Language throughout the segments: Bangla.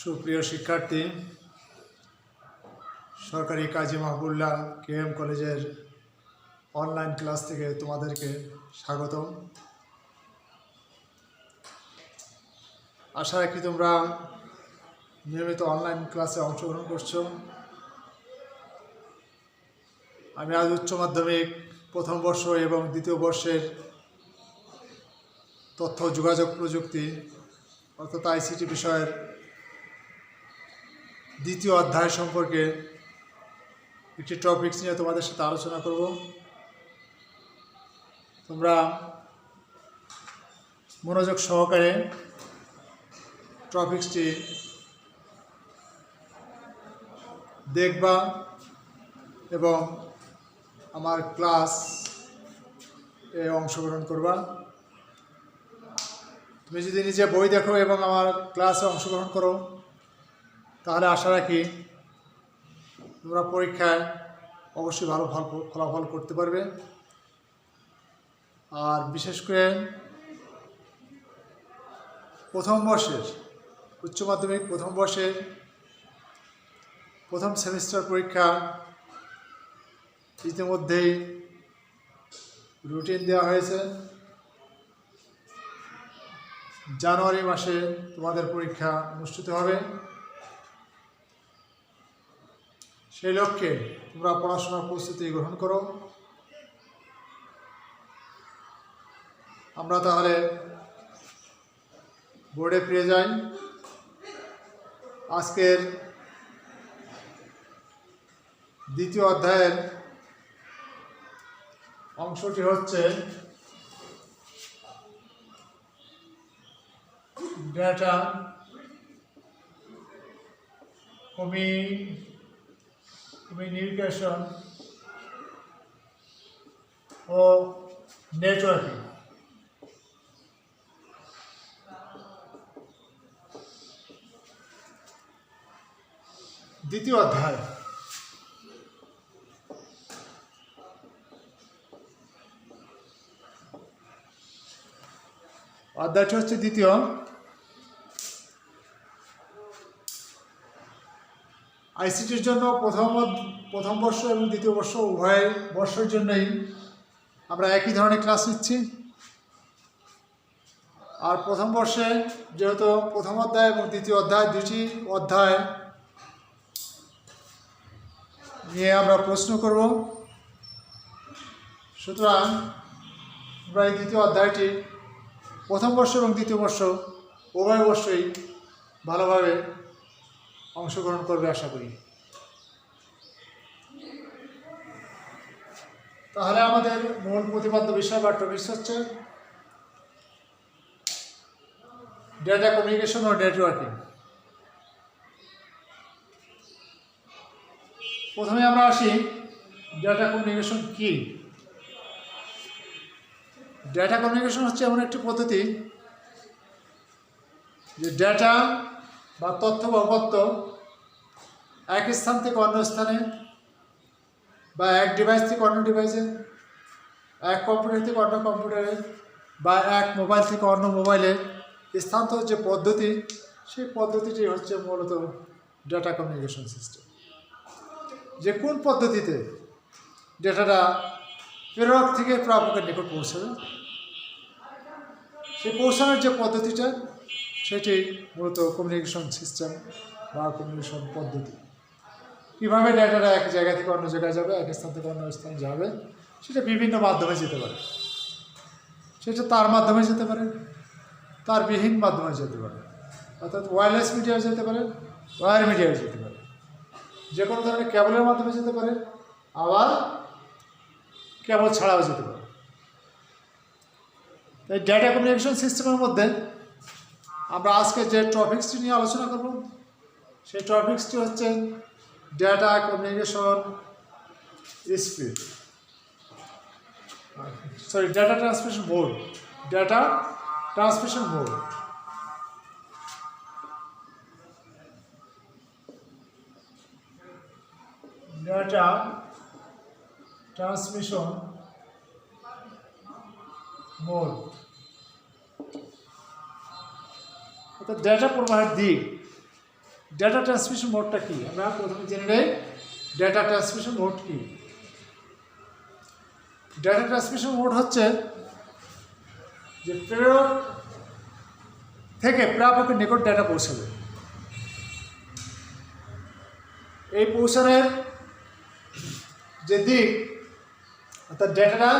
সুপ্রিয় শিক্ষার্থী, সরকারি কাজী মাহবুবুল্লাহ কেএম কলেজের অনলাইন ক্লাস থেকে তোমাদেরকে স্বাগতম। আশা রাখি তোমরা নিয়মিত অনলাইন ক্লাসে অংশগ্রহণ করছো। আমি আজ উচ্চ মাধ্যমিক প্রথম বর্ষ এবং দ্বিতীয় বর্ষের তথ্য যোগাযোগ প্রযুক্তি অর্থাৎ আইসিটি বিষয়ের দ্বিতীয় অধ্যায় সম্পর্কে একটি টপিকস নিয়ে তোমাদের সাথে আলোচনা করব। তোমরা মনোযোগ সহকারে টপিকসটি দেখবা এবং আমার ক্লাসে অংশগ্রহণ করবা। তুমি যদি নিজে বই দেখো এবং আমার ক্লাসে অংশগ্রহণ করো তাহলে আশা রাখি তোমরা পরীক্ষায় অবশ্যই ভালো ফলাফল করতে পারবে। আর বিশেষ করে প্রথম বর্ষের উচ্চ মাধ্যমিক প্রথম বর্ষের প্রথম সেমিস্টার পরীক্ষা ইতিমধ্যেই রুটিন দেওয়া হয়েছে। জানুয়ারি মাসে তোমাদের পরীক্ষা অনুষ্ঠিত হবে। সেই লক্ষ্যে তোমরা পড়াশোনার প্রস্তুতি গ্রহণ করো। আমরা তাহলে বোর্ডে ফিরে যাই। আজকের দ্বিতীয় অধ্যায়ের অংশটি হচ্ছে ডেটা কমিউনিকেশন ও নেটওয়ার্কিং। দ্বিতীয় অধ্যায়। অধ্যায়টি হচ্ছে দ্বিতীয়। আইসিটির জন্য প্রথম বর্ষ এবং দ্বিতীয় বর্ষ উভয় বর্ষের জন্যই আমরা একই ধরনের ক্লাস নিচ্ছি। আর প্রথম বর্ষে যেহেতু প্রথম অধ্যায় এবং দ্বিতীয় অধ্যায় দুটি অধ্যায় নিয়ে আমরা প্রশ্ন করব, সুতরাং আমরা এই দ্বিতীয় অধ্যায়টি প্রথম বর্ষ এবং দ্বিতীয় বর্ষ উভয় বর্ষই ভালোভাবে অংশগ্রহণ করবে আশা করি। তাহলে আমাদের মূল প্রতিপাদ্য বিষয় বা টপিকস হচ্ছে ডেটা কমিউনিকেশন ও নেটওয়ার্কিং। প্রথমে আমরা আসি ডেটা কমিউনিকেশন কি। ডেটা কমিউনিকেশন হচ্ছে এমন একটি পদ্ধতি যে ডেটা বা তথ্য বা উপাত্ত এক স্থান থেকে অন্য স্থানে বা এক ডিভাইস থেকে অন্য ডিভাইসে, এক কম্পিউটার থেকে অন্য কম্পিউটারে বা এক মোবাইল থেকে অন্য মোবাইলে স্থানান্তর যে পদ্ধতি, সেই পদ্ধতিটি হচ্ছে মূলত ডেটা কমিউনিকেশন সিস্টেম। যে কোন পদ্ধতিতে ডেটাটা প্রেরক থেকে প্রাপকের নিকট পৌঁছাবে, সেই পৌঁছানোর যে পদ্ধতিটা সেটি মূলত কমিউনিকেশন সিস্টেম বা কমিউনিকেশন পদ্ধতি। কীভাবে ডেটাটা এক জায়গা থেকে অন্য জায়গায় যাবে, এক স্থান থেকে অন্য স্থানে যাবে, সেটা বিভিন্ন মাধ্যমে যেতে পারে। সেটা তার মাধ্যমে যেতে পারে, তার বিহীন মাধ্যমে যেতে পারে, অর্থাৎ ওয়্যারলেস মিডিয়ায় যেতে পারে, ওয়্যার মিডিয়ায় যেতে পারে, যে কোনো ধরনের কেবলের মাধ্যমে যেতে পারে, আবার কেবল ছাড়াও যেতে পারে। এই ডেটা কমিউনিকেশন সিস্টেমের মধ্যে আমরা আজকে যে টপিক্সটি নিয়ে আলোচনা করব সেই টপিক্সটি হচ্ছে data communication speed, data transmission mode. Data transmission mode. Data transmission mode অর্থাৎ ডেটা প্রবাহের দিক। ডেটা ট্রান্সমিশন মোডটা কি আমরা প্রথমে জেনে নেই ডেটা ট্রান্সমিশন মোড কি। ডেটা ট্রান্সমিশন মোড হচ্ছে যে প্রেরক থেকে প্রাপকের নিকট ডেটা পৌঁছাবে। এই পৌঁছানোর যে দিক অর্থাৎ ডেটাটা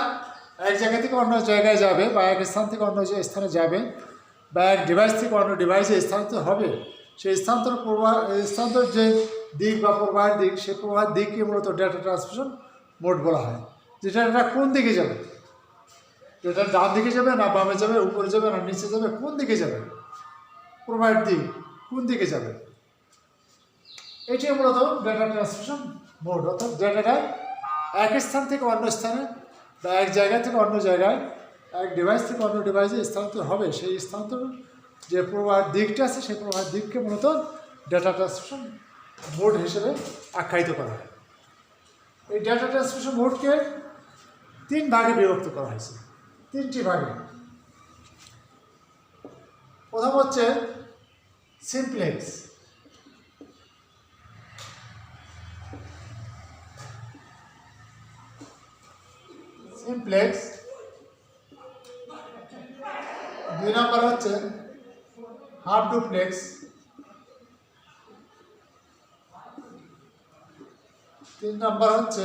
এক জায়গা থেকে অন্য জায়গায় যাবে বা এক স্থান থেকে অন্য স্থানে যাবে বা এক ডিভাইস থেকে অন্য ডিভাইসে স্থানান্তর হবে, সেই স্থানান্তর যে দিক বা প্রবাহের দিক, সেই প্রবাহের দিককে মূলত ডেটা ট্রান্সমিশন মোড বলা হয়। যে ডেটাটা কোন দিকে যাবে, ডেটা ডান দিকে যাবে না বামে যাবে, উপরে যাবে না নিচে যাবে, কোন দিকে যাবে, প্রবাহের দিক কোন দিকে যাবে, এটি মূলত ডেটা ট্রান্সমিশন মোড। অর্থাৎ ডেটাটা এক স্থান থেকে অন্য স্থানে বা এক জায়গা থেকে অন্য জায়গায়, এক ডিভাইস থেকে অন্য ডিভাইসে স্থানান্তর হবে, সেই স্থানান্তর যে প্রবাহের দিকটা আছে সেই প্রবাহের দিককে মূলত ডেটা ট্রান্সমিশন মোড হিসেবে আখ্যায়িত করা হয়। এই ডেটা ট্রান্সমিশন মোডকে 3 ভাগে বিভক্ত করা হয়েছে, 3টি ভাগে। প্রথম হচ্ছে সিমপ্লেক্স। সিমপ্লেক্স। 2 নম্বর হচ্ছে হাফ ডুপ্লেক্স। 3 নম্বর হচ্ছে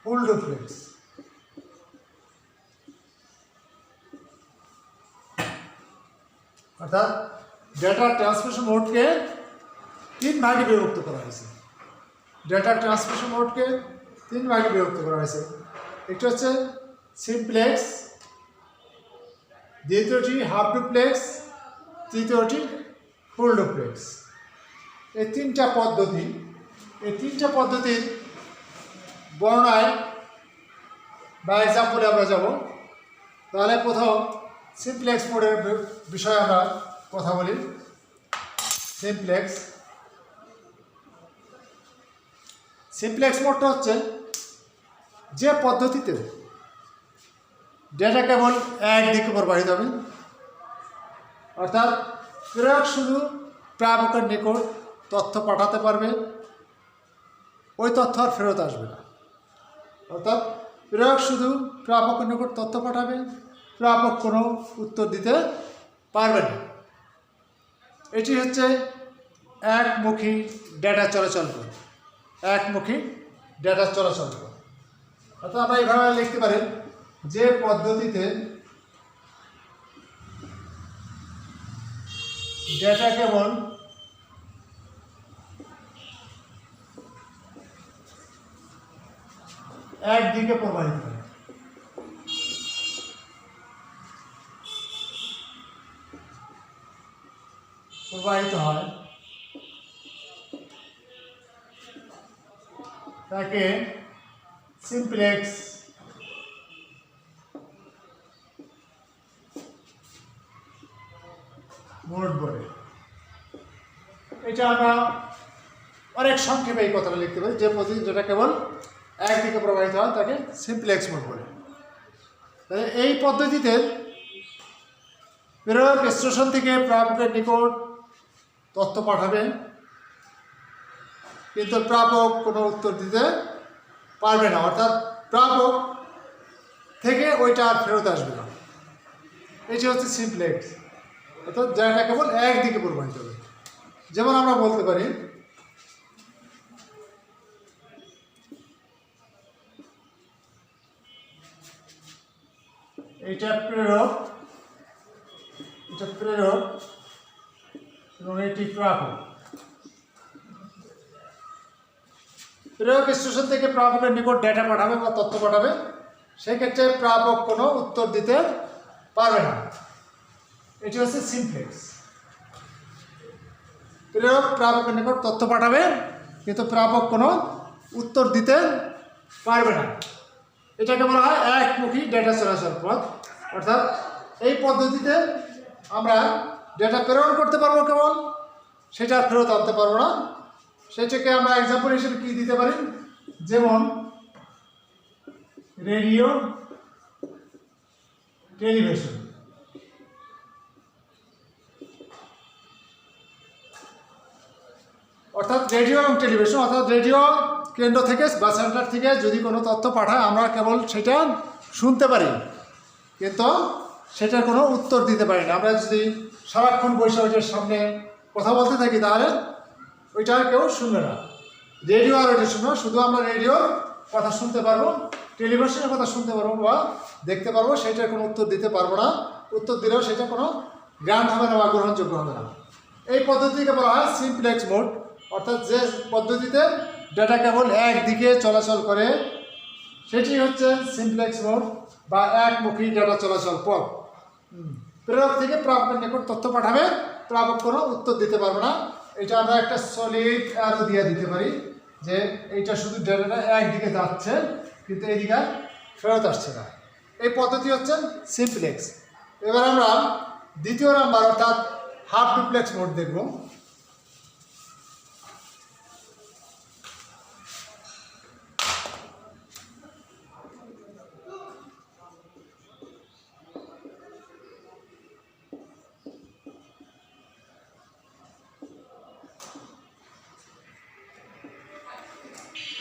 ফুল ডুপ্লেক্স। অর্থাৎ ডেটা ট্রান্সমিশন মোডকে 3 ভাগে বিভক্ত করা হয়েছে। ডেটা ট্রান্সমিশন মোডকে 3 ভাগে বিভক্ত করা হয়েছে। একটি হচ্ছে সিমপ্লেক্স, দ্বিতীয়টি হাফ ডুপ্লেক্স, তৃতীয়টি ফুল ডুপ্লেক্স। এই 3টা পদ্ধতির বর্ণনায় বা এক্সাম্পলে আমরা যাব। তাহলে প্রথম সিমপ্লেক্স মোডের বিষয়ে আমরা কথা বলি। সিমপ্লেক্স মোডটা হচ্ছে যে পদ্ধতিতে ডেটা কেবল একদিকে প্রবাহিত হবে, অর্থাৎ প্রেরক শুধু প্রাপকের নিকট তথ্য পাঠাতে পারবে, ওই তথ্য আর ফেরত আসবে না। অর্থাৎ প্রেরক শুধু প্রাপকের নিকট তথ্য পাঠাবে, প্রাপক কোনো উত্তর দিতে পারবে না। এটি হচ্ছে একমুখী ডেটা চলাচল পথ। একমুখী ডেটা চলাচল পথ অর্থাৎ আমরা এইভাবে লিখতে পারি, যে পদ্ধতিতে ডেটা কেবল একদিকে প্রবাহিত হয়, তাকে সিমপ্লেক্স মোড বলে। এটা আমরা অনেক সংক্ষেপে এই কথাটা লিখতে পারি, যে পদ্ধতি যেটা কেবল একদিকে প্রবাহিত হয় তাকে সিমপ্লেক্স মোড বলে। তাহলে এই পদ্ধতিতে প্রেরক স্টেশন থেকে প্রাপকের নিকট তথ্য পাঠাবে, কিন্তু প্রাপক কোনো উত্তর দিতে পারবে না। অর্থাৎ প্রাপক থেকে ওইটা আর ফেরত আসবে না। এটি হচ্ছে সিমপ্লেক্স, অর্থাৎ যেটা কেবল একদিকে প্রবাহিত হবে। যেমন আমরা বলতে পারি, এটা প্রেরক এবং এটি প্রাপক। প্রেরক স্টেশন থেকে প্রাপকের নিকট ডেটা পাঠাবে বা তথ্য পাঠাবে, সেক্ষেত্রে প্রাপক কোনো উত্তর দিতে পারবে না। এটি হচ্ছে সিমপ্লেক্স। প্রেরক প্রাপকের নিকট তথ্য পাঠাবে, কিন্তু প্রাপক কোনো উত্তর দিতে পারবে না। এটাকে বলা হয় একমুখী ডেটা চলাচল পথ। অর্থাৎ এই পদ্ধতিতে আমরা ডেটা প্রেরণ করতে পারবো কেবল, সেটা ফেরত আনতে পারবো না। সেটাকে আমরা এক্সাম্পল হিসেবে কি দিতে পারি, যেমন রেডিও, টেলিভিশন। টেলিভিশন অর্থাৎ রেডিও কেন্দ্র থেকে বা সেন্টার থেকে যদি কোনো তথ্য পাঠায় আমরা কেবল সেটা শুনতে পারি, কিন্তু সেটার কোনো উত্তর দিতে পারি না। আমরা যদি সারাক্ষণ বসে ওইটার সামনে কথা বলতে থাকি তাহলে ওইটা কেউ শুনবে না। রেডিও আর ওইটা শুনবে, শুধু আমরা রেডিওর কথা শুনতে পারবো, টেলিভিশনের কথা শুনতে পারবো বা দেখতে পারবো, সেটার কোনো উত্তর দিতে পারবো না। উত্তর দিলেও সেটা কোনো জ্ঞান হবে না বা গ্রহণযোগ্য হবে না। এই পদ্ধতিকে বলা হয় সিমপ্লেক্স মোড, অর্থাৎ যে পদ্ধতিতে ডেটা কেবল একদিকে চলাচল করে সেটি হচ্ছে সিমপ্লেক্স মোড বা একমুখী ডেটা চলাচল পথ। প্রেরক থেকে প্রাপকের নিকট তথ্য পাঠাবে, প্রাপক কোনো উত্তর দিতে পারবে না। এটা আমরা একটা সলিড অ্যারো দিয়ে দিতে পারি যে এইটা শুধু ডেটাটা একদিকে যাচ্ছে কিন্তু এইদিকে ফেরত আসছে না। এই পদ্ধতি হচ্ছে সিমপ্লেক্স। এবার আমরা দ্বিতীয় নাম্বার অর্থাৎ হাফ ডুপ্লেক্স মোড দেখব।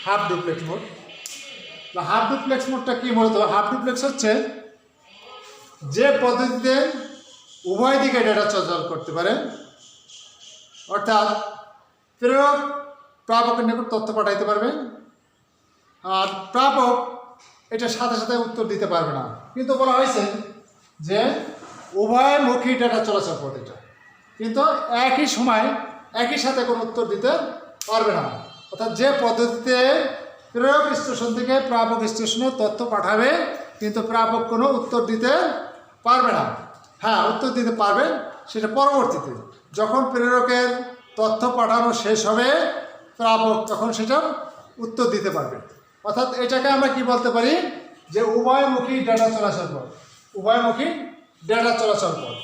হাফ ডুপ্লেক্স মোড বা হাফ ডুপ্লেক্স মোডটা কি? মূলত হাফ ডুপ্লেক্স হচ্ছে যে পদ্ধতিতে উভয় দিকে ডেটা চলাচল করতে পারে, অর্থাৎ প্রেরক প্রাপকের নিকট তথ্য পাঠাইতে পারবে আর প্রাপক এটার সাথে সাথে উত্তর দিতে পারবে না। কিন্তু বলা হয়েছে যে উভয়মুখী ডেটা চলাচল পথ এটা, কিন্তু একই সময় একই সাথে কোনো উত্তর দিতে পারবে না। অর্থাৎ যে পদ্ধতিতে প্রেরক স্টেশন থেকে প্রাপক স্টেশনে তথ্য পাঠাবে কিন্তু প্রাপক কোনো উত্তর দিতে পারবে না। হ্যাঁ, উত্তর দিতে পারবে সেটা পরবর্তীতে, যখন প্রেরকের তথ্য পাঠানো শেষ হবে প্রাপক তখন সেটা উত্তর দিতে পারবে। অর্থাৎ এটাকে আমরা কি বলতে পারি যে উভয়মুখী ডেটা চলাচল পথ, উভয়মুখী ডেটা চলাচল পথ।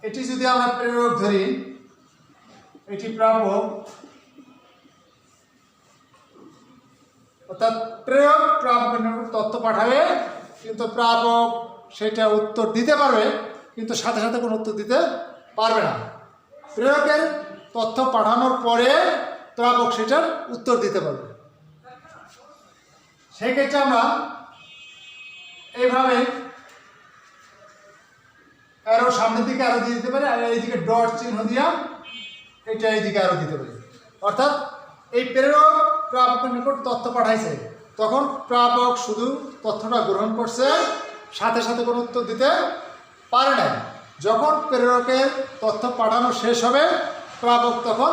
এটি যদি আমরা প্রেরক ধরি, এটি প্রাপক, অর্থাৎ প্রেরক প্রাপকের নিকট তথ্য পাঠাবে কিন্তু প্রাপক সেটা উত্তর দিতে পারবে কিন্তু সাথে সাথে কোনো উত্তর দিতে পারবে না। প্রেরকের তথ্য পাঠানোর পরে প্রাপক সেটার উত্তর দিতে পারবে। সেই ক্ষেত্রে আমরা এইভাবে আরো সামনের দিকে আরো দিয়ে দিতে পারি আর এইদিকে ডট চিহ্ন দিয়া এটা এইদিকে আরো দিতে পারি। অর্থাৎ এই প্রেরক প্রাপকের নিকট তথ্য পাঠাইছে, তখন প্রাপক শুধু তথ্যটা গ্রহণ করছে, সাথে সাথে কোনো উত্তর দিতে পারে না। যখন প্রেরকের তথ্য পাঠানো শেষ হবে প্রাপক তখন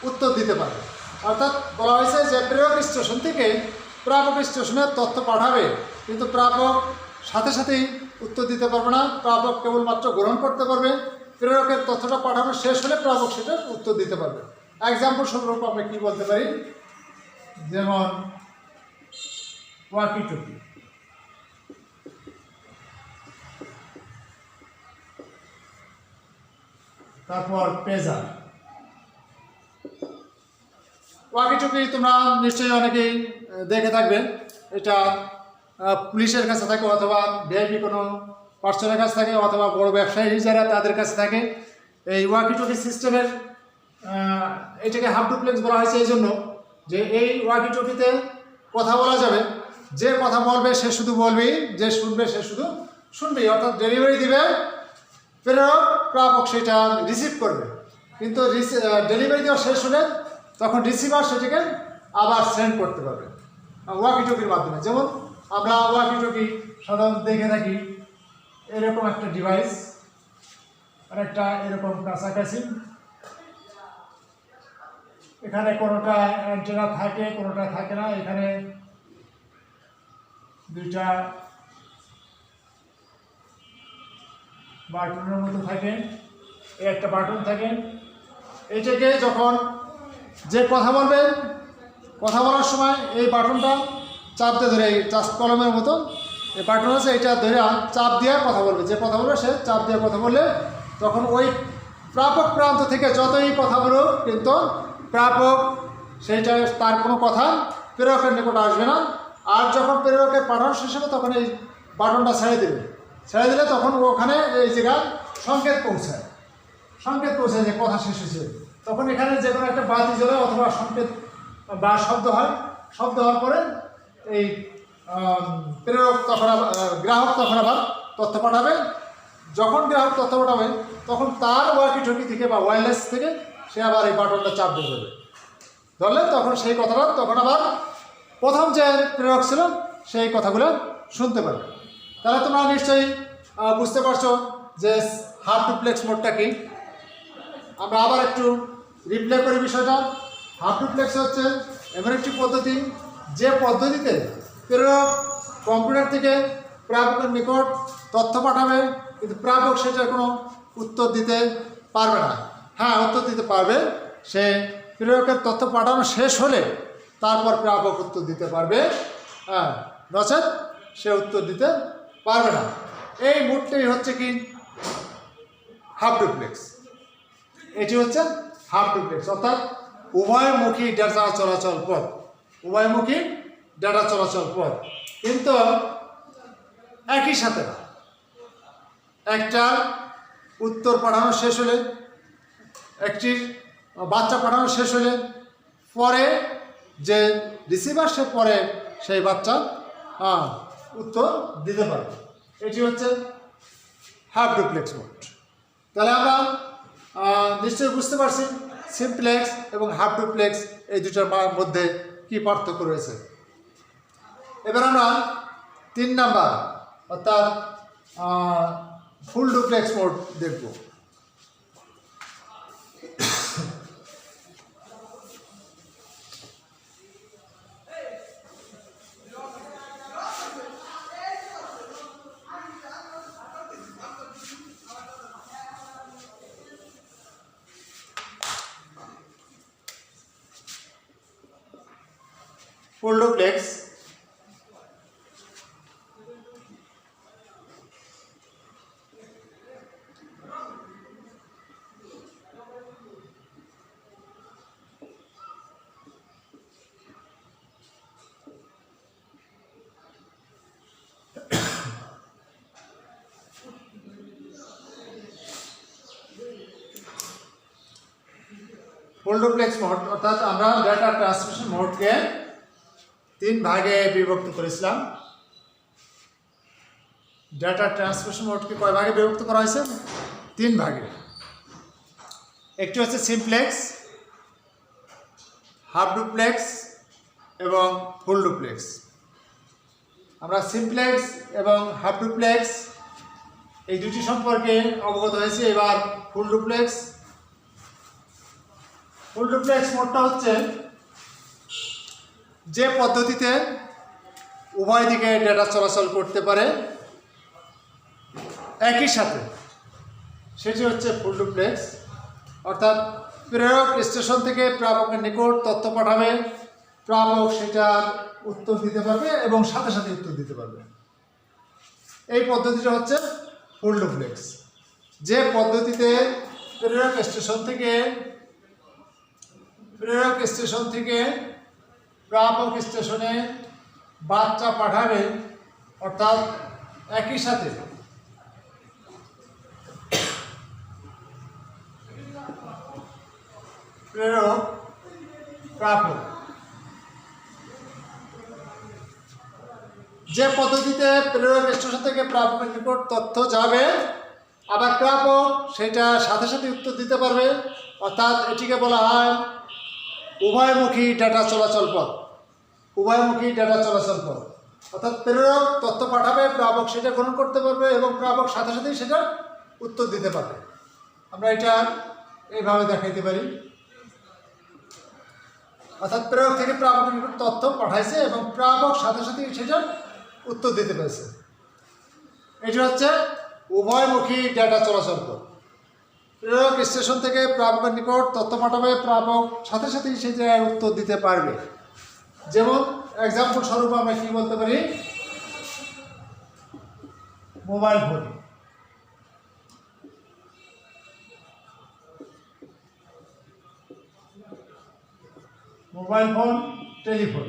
উত্তর দিতে পারবে। অর্থাৎ বলা হয়েছে যে প্রেরক স্টেশন থেকে প্রাপক স্টেশনে তথ্য পাঠাবে কিন্তু প্রাপক সাথে সাথেই উত্তর দিতে পারবে না, প্রাপক কেবলমাত্র গ্রহণ করতে পারবে। প্রেরকের তথ্যটা পাঠানো শেষ হলে প্রাপক সেটা উত্তর দিতে পারবে। এক্সাম্পল স্বরূপ আমরা কি বলতে পারি, যেমন ওয়াকি টকি, তারপর পেজার। ওয়াকি টকি তোমরা নিশ্চয়ই অনেকেই দেখে থাকবে, এটা পুলিশের কাছে থাকে অথবা ভিআইপি কোনো পার্সনের কাছে থাকে অথবা বড় ব্যবসায়ী যারা তাদের কাছে থাকে। এই ওয়াকি টকি সিস্টেমের এটাকে হাফ ডুপ্লেক্স বলা হয়েছে এই জন্য যে এই ওয়াকি টকিতে কথা বলা যাবে, যে কথা বলবে সে শুধু বলবেই, যে শুনবে সে শুধু শুনবেই। অর্থাৎ ডেলিভারি দিবে প্রেরক, প্রাপক সেটা রিসিভ করবে, কিন্তু ডেলিভারি দেওয়া শেষ হলে তখন রিসিভার সেটাকে আবার সেন্ড করতে পারবে ওয়াকি টকির মাধ্যমে। যেমন আমরা ওয়াকি টকি সাধারণত দেখে থাকি এরকম একটা ডিভাইস আর একটা এরকম কাছাকাছি, এখানে কোনোটা অ্যান্টেনা থাকে কোনোটা থাকে না, এখানে দুইটা বাটনের মতো থাকে, একটা বাটন থাকে। এইটাকে যখন যে কথা বলবে কথা বলার সময় এই বাটনটা চাপ দিয়ে ধরে, এই চাপ কলমের মতো এই বাটন আছে, এটা ধরে চাপ দিয়ে কথা বলবে, যে কথা বলবে সে চাপ দিয়ে কথা বললে তখন ওই প্রাপক প্রান্ত থেকে যতই কথা বলুক কিন্তু প্রাপক সেইটা তার কোনো কথা প্রেরকের নিকট আসবে না। আর যখন প্রেরকের পাঠানো শেষ হবে তখন এই বাটনটা ছেড়ে দেবে, ছেড়ে দিলে তখন ওখানে এই জায়গায় সংকেত পৌঁছায় যে কথা শেষ হয়েছে, তখন এখানে যে কোনো একটা বাতি জ্বলে অথবা সংকেত বা শব্দ হয়, শব্দ হওয়ার পরে এই প্রেরক তখন গ্রাহক তখন আবার তথ্য পাঠাবে। যখন গ্রাহক তথ্য পাঠাবে তখন তার ওয়াকি টকি থেকে বা ওয়্যারলেস থেকে সে আবার এই বাটনটা চাপ দিয়ে দেবে, ধরলে তখন সেই কথাটা তখন আবার প্রথম যে প্রেরক ছিল সেই কথাগুলো শুনতে পারবে। তাহলে তোমরা নিশ্চয়ই বুঝতে পারছো যে হাফ ডুপ্লেক্স মোডটা কি। আমরা আবার একটু রিপ্লে করি বিষয়টা। হাফ ডুপ্লেক্স হচ্ছে এমন একটি পদ্ধতি যে পদ্ধতিতে প্রেরক কম্পিউটার থেকে প্রাপকের নিকট তথ্য পাঠাবে, কিন্তু প্রাপক সেটার কোনো উত্তর দিতে পারবে না। হ্যাঁ, উত্তর দিতে পারবে, সে প্রেরকের তথ্য পাঠানো শেষ হলে তারপর প্রাপক উত্তর দিতে পারবে, হ্যাঁ, নচেত সে উত্তর দিতে পারবে না। এই মোডটাই হচ্ছে কি হাফ ডুপ্লেক্স। এটি হচ্ছে হাফ ডুপ্লেক্স, অর্থাৎ উভয়মুখী ডেটা চলাচল পথ, উভয়মুখী ডেটা চলাচল পথ, কিন্তু একই সাথে না। একটা উত্তর পাঠানো শেষ হলে, একটি বাচ্চা পাঠানো শেষ হলে পরে যে রিসিভার সে পরে সেই বাচ্চা উত্তর দিতে পারবে। এটি হচ্ছে হাফ ডুপ্লেক্স মোড। তাহলে আমরা নিশ্চয়ই বুঝতে পারছি সিমপ্লেক্স এবং হাফ ডুপ্লেক্স এই দুটোর মধ্যে কী পার্থক্য রয়েছে। এবার আমরা 3 নাম্বার অর্থাৎ ফুল ডুপ্লেক্স মোড দেখব। Full duplex full duplex mode অর্থাৎ আমরা ডেটা ট্রান্সমিশন মোডকে 3 ভাগে বিভক্ত করেছিলাম। ডেটা ট্রান্সমিশন মোডকে কয় ভাগে বিভক্ত করা হয়েছে? 3 ভাগে। একটি হচ্ছে সিমপ্লেক্স, হাফ ডুপ্লেক্স এবং ফুল ডুপ্লেক্স। আমরা সিমপ্লেক্স এবং হাফ ডুপ্লেক্স এই দুটি সম্পর্কে অবগত হয়েছি। এবার ফুল ডুপ্লেক্স। ফুল ডুপ্লেক্স মোডটা হচ্ছে যে পদ্ধতিতে উভয় দিকে ডেটা চলাচল করতে পারে একই সাথে, সেটি হচ্ছে ফুল ডুপ্লেক্স। অর্থাৎ প্রেরক স্টেশন থেকে প্রাপকের নিকট তথ্য পাঠাবে, প্রাপক সেটার উত্তর দিতে পারবে এবং সাথে সাথে উত্তর দিতে পারবে। এই পদ্ধতিটা হচ্ছে ফুল ডুপ্লেক্স। যে পদ্ধতিতে প্রেরক স্টেশন থেকে প্রাপক স্টেশনে বার্তা পাঠাবে, অর্থাৎ একই সাথে প্রেরক প্রাপক। যে পদ্ধতিতে প্রেরক স্টেশন থেকে প্রাপকের নিকট তথ্য যাবে, আবার প্রাপক সেটা সাথে সাথে উত্তর দিতে পারবে, অর্থাৎ এটিকে বলা হয় উভয়মুখী ডেটা চলাচল পথ। উভয়মুখী ডেটা চলাচল পথ অর্থাৎ প্রেরক তথ্য পাঠাবে, প্রাপক সেটা গ্রহণ করতে পারবে এবং প্রাপক সাথে সাথেই সেটা উত্তর দিতে পারবে। আমরা এটা এইভাবে দেখাইতে পারি, অর্থাৎ প্রেরক থেকে প্রাপকের নিকট তথ্য পাঠাইছে এবং প্রাপক সাথে সাথেই সেটা উত্তর দিতে পেরেছে। এটি হচ্ছে উভয়মুখী ডেটা চলাচল পথ। প্রেরক স্টেশন থেকে প্রাপকের নিকট তথ্য পাঠাবে, প্রাপক সাথে সাথেই সেটা উত্তর দিতে পারবে। যেমন এক্সাম্পল স্বরূপ আমরা কি বলতে পারি, mobile phone. Mobile phone, telephone.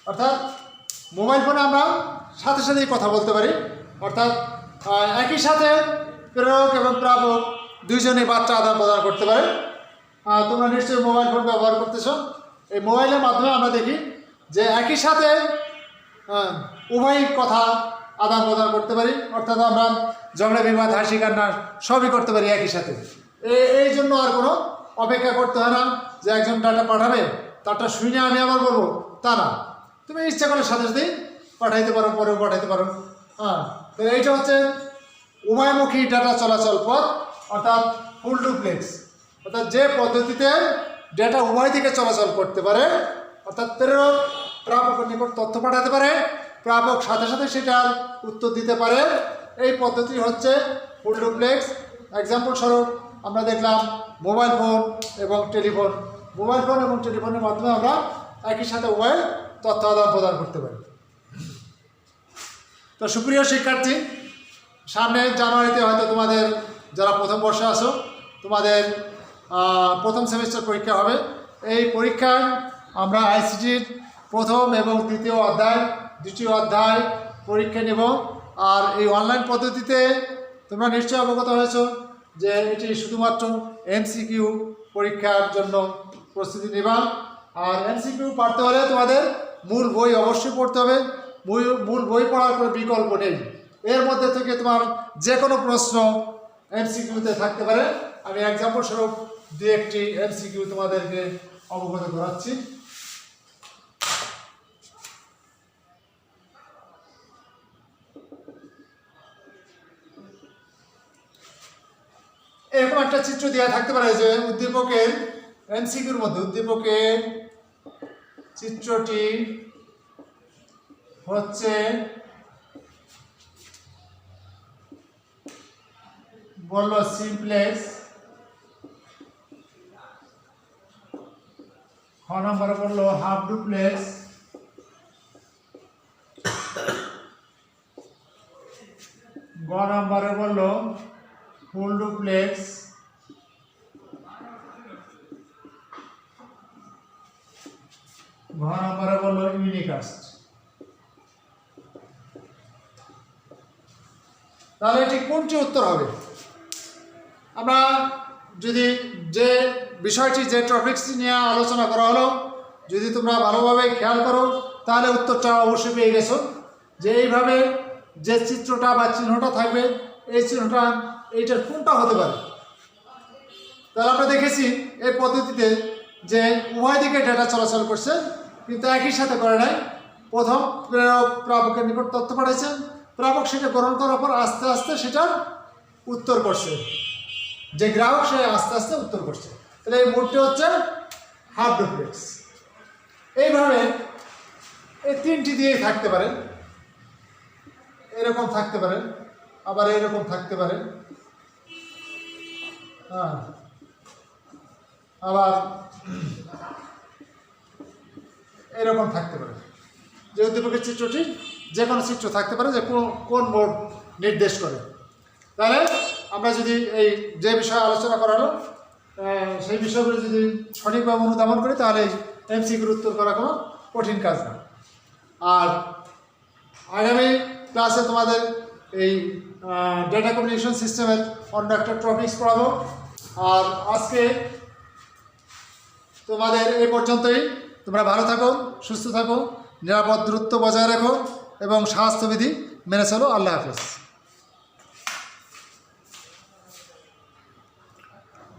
অর্থাৎ মোবাইল ফোনে আমরা সাথে সাথেই কথা বলতে পারি, অর্থাৎ একই সাথে প্রেরক এবং প্রাপক দুইজনেই বার্তা আদান প্রদান করতে পারে। তোমরা নিশ্চয়ই মোবাইল ফোন ব্যবহার করতেছ। এই মোবাইলের মাধ্যমে আমরা দেখি যে একই সাথে উভয় কথা আদান প্রদান করতে পারি, অর্থাৎ আমরা ঝগড়া বিবাদ হাসি কান্না সবই করতে পারি একই সাথে। এই জন্য আর কোনো অপেক্ষা করতে হয় না যে একজন ডাটা পাঠাবে তারটা শুনে আমি আবার বলবো, তা না, তুমি ইচ্ছা করে সাথে সাথেই পাঠাইতে পারো, পরেও পাঠাইতে পারো। তো এইটা হচ্ছে উভয়মুখী ডাটা চলাচল পথ, অর্থাৎ ফুল ডুপ্লেক্স, অর্থাৎ যে পদ্ধতিতে ডেটা উভয় দিকে চলাচল করতে পারে, অর্থাৎ প্রেরক প্রাপকের নিকট তথ্য পাঠাতে পারে, প্রাপক সাথে সাথে সেটার উত্তর দিতে পারে। এই পদ্ধতি হচ্ছে ফুল ডুপ্লেক্স। এক্সাম্পল স্বরূপ আমরা দেখলাম মোবাইল ফোন এবং টেলিফোন। মোবাইল ফোন এবং টেলিফোনের মাধ্যমে আমরা একই সাথে উভয় তথ্য আদান প্রদান করতে পারি। তো সুপ্রিয় শিক্ষার্থী, সামনে জানুয়ারিতে হয়তো তোমাদের যারা প্রথম বর্ষে আসো তোমাদের প্রথম সেমিস্টার পরীক্ষা হবে। এই পরীক্ষায় আমরা আইসিটির প্রথম এবং দ্বিতীয় অধ্যায়, দ্বিতীয় অধ্যায় পরীক্ষা নেব। আর এই অনলাইন পদ্ধতিতে তোমরা নিশ্চয়ই অবগত হয়েছো যে এটি শুধুমাত্র এমসিকিউ পরীক্ষার জন্য প্রস্তুতি নেবা। আর এমসিকিউ পড়তে হলে তোমাদের মূল বই অবশ্যই পড়তে হবে। মূল বই পড়ার কোনো বিকল্প নেই। এর মধ্যে থেকে তোমার যে কোনো প্রশ্ন এমসিকিউতে থাকতে পারে। আমি এক্সাম্পল স্বরূপ দু একটি এমসিকিউ তোমাদেরকে অবগত করাচ্ছি। এরকম একটা চিত্র দেওয়া থাকতে পারে যে উদ্দীপকের এমসিকিউর মধ্যে উদ্দীপকের চিত্রটি হচ্ছে বললো সিমপ্লেক্স, খ নম্বরে বললো হাফ ডুপ্লেক্স, গ নম্বরে বললো ফুল ডুপ্লেক্স, ঘ নম্বরে বললো ইউনিকাস্ট। তাহলে ঠিক কোনটি উত্তর হবে? আমরা যদি যে বিষয়টি যে টপিকসটি নিয়ে আলোচনা করা হলো যদি তোমরা ভালোভাবে খেয়াল করো তাহলে উত্তরটা অবশ্যই পেয়ে গেছো। যে এইভাবে যে চিত্রটা বা চিহ্নটা থাকবে এই চিহ্নটা এইটার কোনটা হতে পারে। তাহলে আমরা দেখেছি এই পদ্ধতিতে যে উভয় দিকে ডেটা চলাচল করছে কিন্তু একই সাথে করে নাই। প্রথম প্রেরক প্রাপকের নিকট তথ্য পাঠাইছেন, প্রাপক সেটা গ্রহণ করার পর আস্তে আস্তে সেটা উত্তর করছে, যে গ্রাহক সে আস্তে আস্তে উত্তর করছে। তাহলে এই মোডটি হচ্ছে হাফ ডুপ্লেক্স। এইভাবে এই তিনটি দিয়েই থাকতে পারে, এরকম থাকতে পারে, আবার এরকম থাকতে পারে, আবার এরকম থাকতে পারে। যে উদ্দীপকের চিত্রটি যে কোনো চিত্র থাকতে পারে যে কোন মোড নির্দেশ করে। তাহলে আমরা যদি এই যে বিষয়ে আলোচনা করা হলো সেই বিষয়গুলো যদি সঠিকভাবে অনুধাবন করি তাহলে এমসিকিউর উত্তর করা কোনো কঠিন কাজ না। আর আগামী ক্লাসে তোমাদের এই ডেটা কমিউনিকেশন সিস্টেমের অন্য একটা টপিকস পড়াবো। আর আজকে তোমাদের এই পর্যন্তই। তোমরা ভালো থাকো, সুস্থ থাকো, নিরাপদ দূরত্ব বজায় রাখো এবং স্বাস্থ্যবিধি মেনে চলো। আল্লাহ হাফেজ।